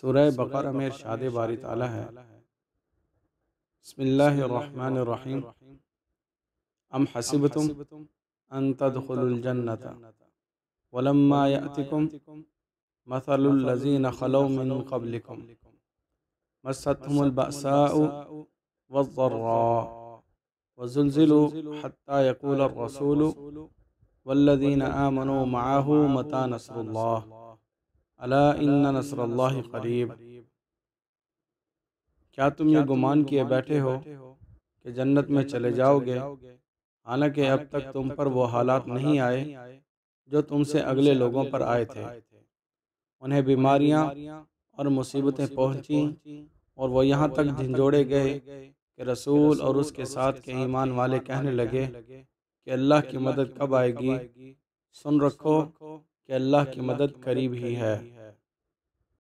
سورہ بقرہ میں ارشاد باری تعالی ہے، بسم اللہ الرحمن الرحیم، ام حسبتم ان تدخلوا الجنة ولما یأتکم مثل الذین خلو من قبلکم مستهم البأساء والضراء وزلزلوا حتى يقول الرسول والذین آمنوا معه متى نصر اللہ الا ان نصر اللہ قریب۔ کیا تم یہ گمان کیے بیٹھے ہو کہ جنت میں چلے جاؤ گے، حالانکہ اب تک تم پر وہ حالات نہیں آئے جو تم سے اگلے لوگوں پر آئے تھے۔ انہیں بیماریاں اور مصیبتیں پہنچیں اور وہ یہاں تک جھنجھوڑے گئے کہ رسول اور اس کے ساتھ کے ایمان والے کہنے لگے کہ اللہ کی مدد کب آئے گی؟ سن رکھو کہ اللہ کی مدد قریب ہی ہے۔